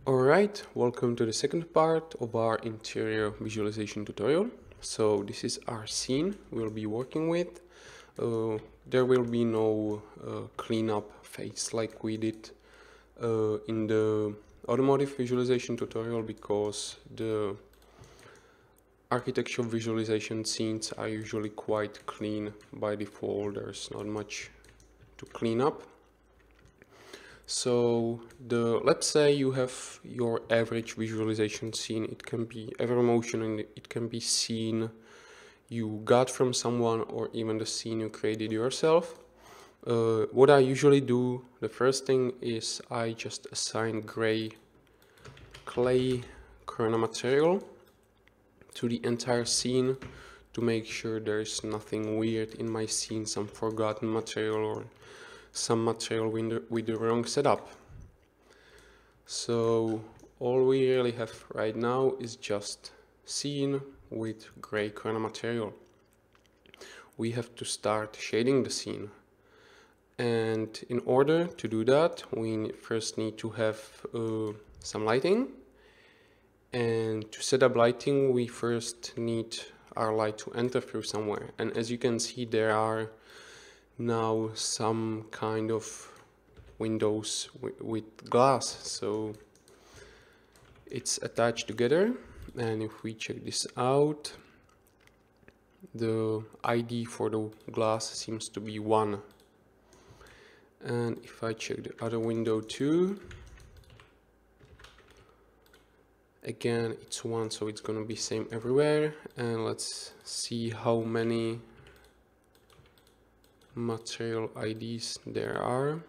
Alright, welcome to the second part of our interior visualization tutorial. So this is our scene we'll be working with. There will be no cleanup phase like we did in the automotive visualization tutorial, because the architecture visualization scenes are usually quite clean by default. There's not much to clean up. So let's say you have your average visualization scene. It can be every motion and it can be scene you got from someone or even the scene you created yourself. What I usually do, the first thing is I just assign gray clay corona material to the entire scene to make sure there's nothing weird in my scene, some forgotten material or some material with the wrong setup. So all we really have right now is just scene with gray corona material. We have to start shading the scene, and in order to do that we first need to have some lighting, and to set up lighting we first need our light to enter through somewhere. And as you can see, there are now some kind of windows with glass, so it's attached together. And if we check this out, the ID for the glass seems to be 1. And if I check the other window too, again it's 1, so it's gonna be same everywhere. And let's see how many material IDs there are.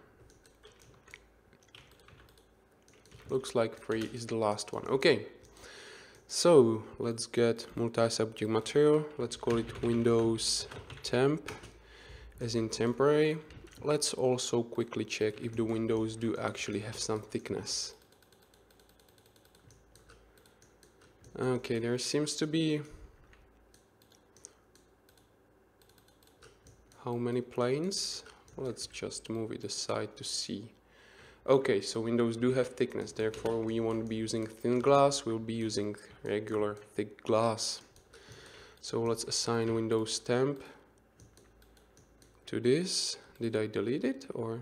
Looks like 3 is the last one. Okay, so let's get multi-subject material. Let's call it Windows temp, as in temporary. Let's also quickly check if the windows do actually have some thickness. Okay, there seems to be how many planes? Let's just move it aside to see. Okay, so windows do have thickness, therefore we won't be using thin glass, we'll be using regular thick glass. So let's assign Windows temp to this. Did I delete it or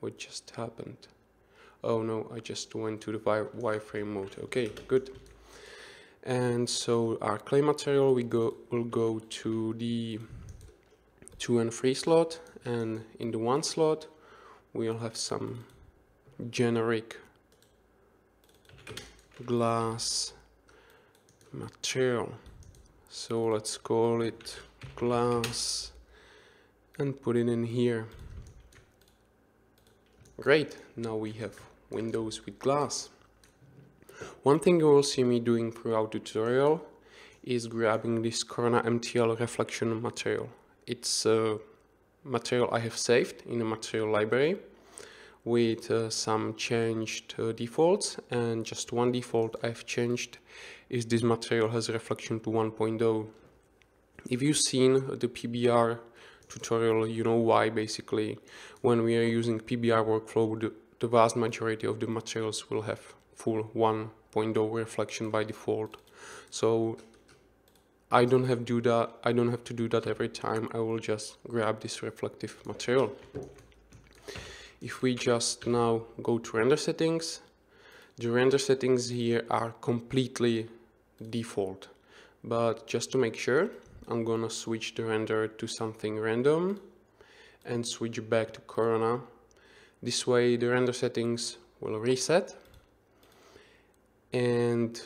what just happened? Oh no, I just went to the wireframe mode. Okay, good. And so our clay material will go to the 2 and 3 slot, and in the 1 slot we'll have some generic glass material. So let's call it glass and put it in here. Great, now we have windows with glass. One thing you will see me doing throughout the tutorial is grabbing this Corona MTL reflection material. It's a material I have saved in a material library with some changed defaults, and just one default I've changed is this material has reflection to 1.0. If you've seen the PBR tutorial, you know why. Basically, when we are using PBR workflow, the vast majority of the materials will have full 1.0 reflection by default. So I don't have to do that every time. I will just grab this reflective material. If we just now go to render settings, the render settings here are completely default. But just to make sure, I'm gonna switch the render to something random and switch back to Corona. This way the render settings will reset. And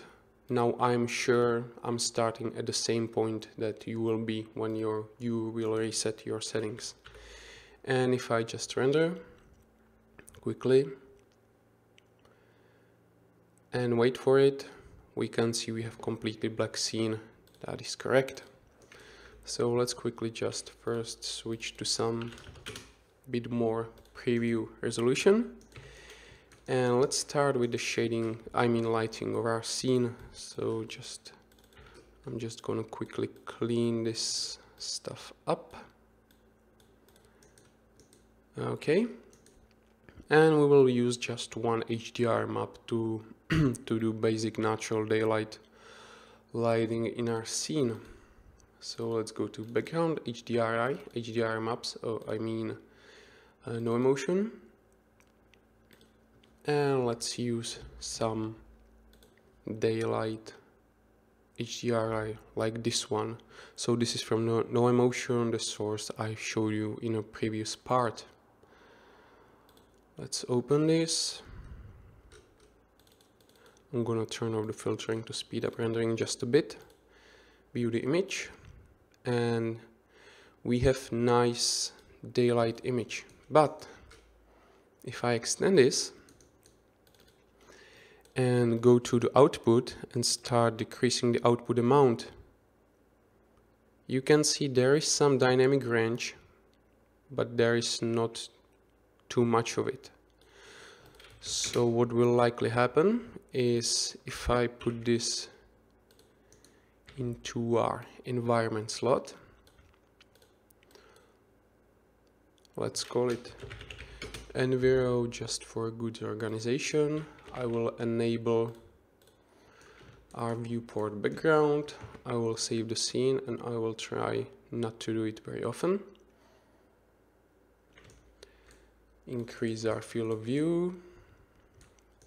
now I'm sure I'm starting at the same point that you will be when you will reset your settings. And if I just render quickly and wait for it, we can see we have completely black scene. That is correct. So let's quickly just first switch to some bit more preview resolution. And let's start with the shading, lighting of our scene. So I'm just gonna quickly clean this stuff up. Okay. And we will use just one HDR map to do basic natural daylight lighting in our scene. So let's go to background, HDR maps, no emotion. And let's use some daylight HDRI like this one. So this is from no emotion, the source I showed you in a previous part. Let's open this. I'm gonna turn off the filtering to speed up rendering just a bit. View the image, and we have nice daylight image. But if I extend this and go to the output and start decreasing the output amount, you can see there is some dynamic range, but there is not too much of it. So what will likely happen is if I put this into our environment slot, let's call it Enviro just for good organization, I will enable our viewport background, I will save the scene, and I will try not to do it very often. Increase our field of view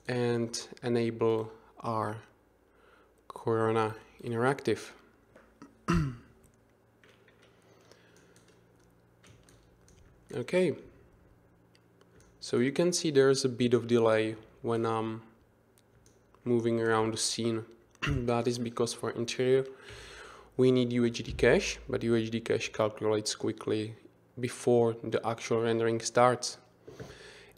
and enable our Corona interactive. Okay, so you can see there's a bit of delay when I'm moving around the scene. That is because for interior we need UHD cache, but UHD cache calculates quickly before the actual rendering starts.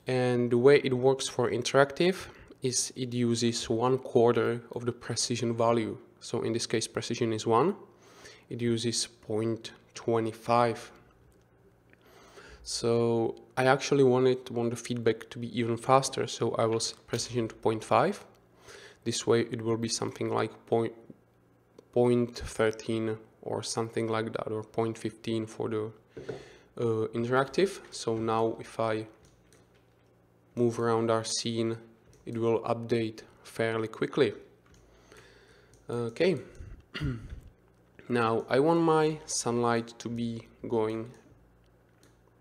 And the way it works for interactive is it uses 1/4 of the precision value. So in this case precision is 1, it uses 0.25. So I actually want the feedback to be even faster, so I will set precision to 0.5. This way it will be something like 0.13 or something like that, or 0.15 for the interactive. So now if I move around our scene, it will update fairly quickly. Okay, now I want my sunlight to be going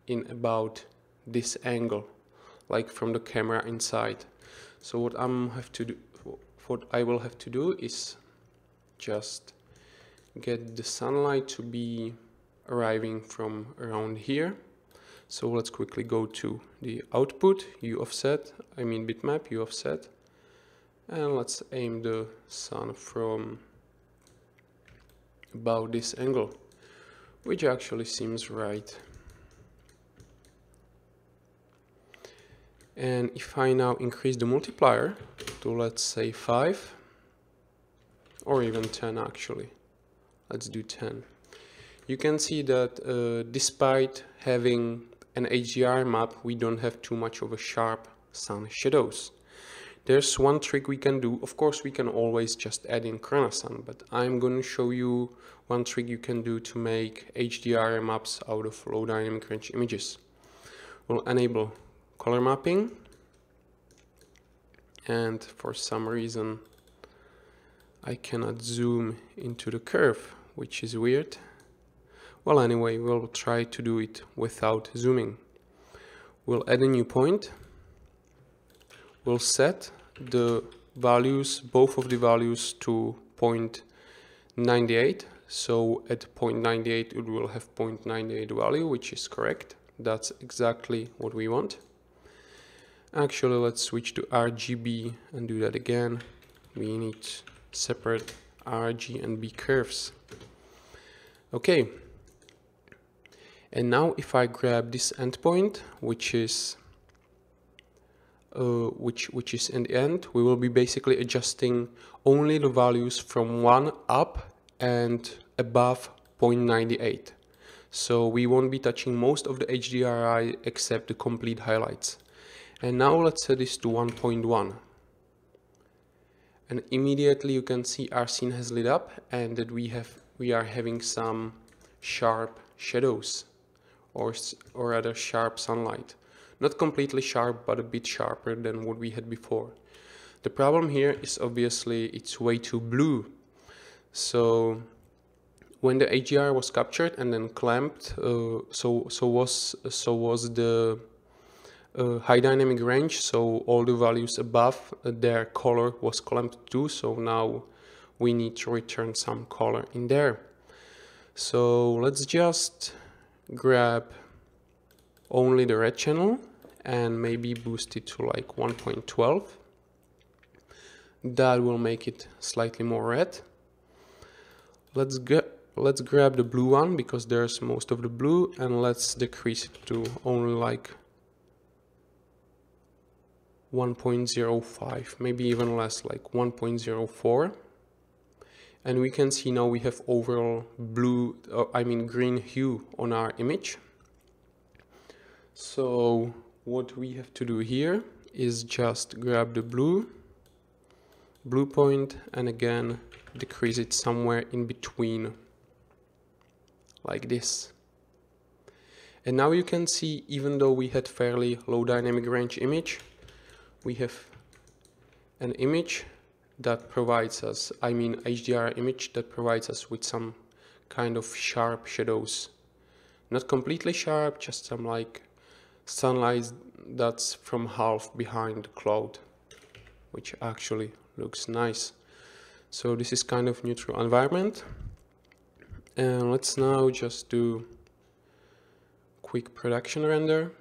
in about this angle, like from the camera inside. So what I will have to do is just get the sunlight to be arriving from around here. So let's quickly go to the output, bitmap, U offset, and let's aim the sun from about this angle, which actually seems right. And if I now increase the multiplier to, let's say, 5, or even 10 actually, let's do 10, you can see that despite having an HDR map, we don't have too much of a sharp sun shadows. There's one trick we can do. Of course, we can always just add in Corona sun, but I'm going to show you one trick you can do to make HDR maps out of low dynamic range images. We'll enable color mapping, and for some reason I cannot zoom into the curve, which is weird. Well, anyway, we'll try to do it without zooming. We'll add a new point. We'll set the values, both of the values, to 0.98. So at 0.98 it will have 0.98 value, which is correct. That's exactly what we want. Actually, let's switch to RGB and do that again. We need separate RG and B curves. Okay. And now if I grab this endpoint, which is in the end, we will be basically adjusting only the values from 1 up and above 0.98. So we won't be touching most of the HDRI except the complete highlights. And now let's set this to 1.1. And immediately you can see our scene has lit up and that we are having some sharp shadows, or rather sharp sunlight. not completely sharp, but a bit sharper than what we had before. The problem here is obviously it's way too blue. So when the HDR was captured and then clamped, so was the high dynamic range, so all the values above their color was clamped too, so now we need to return some color in there. So let's just grab only the red channel and maybe boost it to like 1.12. That will make it slightly more red. Let's grab the blue one because there's most of the blue, and let's decrease it to only like 1.05, maybe even less, like 1.04. And we can see now we have overall blue, green hue on our image. So what we have to do here is just grab the blue point and again decrease it somewhere in between, like this. And now you can see, even though we had fairly low dynamic range image, we have an image that provides us, HDR image that provides us with some kind of sharp shadows. Not completely sharp, just some like sunlight that's from half behind the cloud, which actually looks nice. So this is kind of neutral environment. And let's now just do quick production render.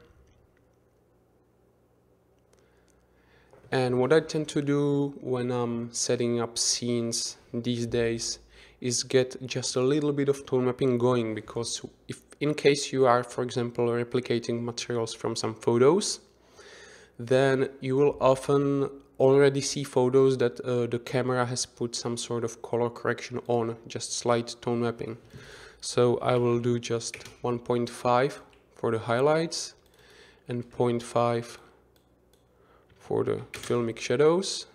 And what I tend to do when I'm setting up scenes these days is get just a little bit of tone mapping going, because if in case you are, for example, replicating materials from some photos, then you will often already see photos that the camera has put some sort of color correction on, just slight tone mapping. So I will do just 1.5 for the highlights and 0.5 for the filmic shadows,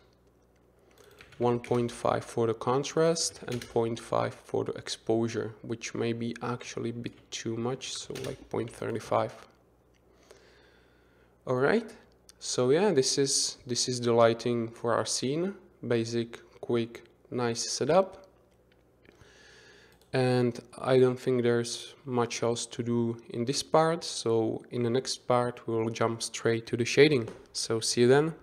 1.5 for the contrast, and 0.5 for the exposure, which may be actually a bit too much, so like 0.35. All right, so yeah, this is the lighting for our scene. Basic, quick, nice setup. And I don't think there's much else to do in this part, so in the next part we'll jump straight to the shading. So see you then.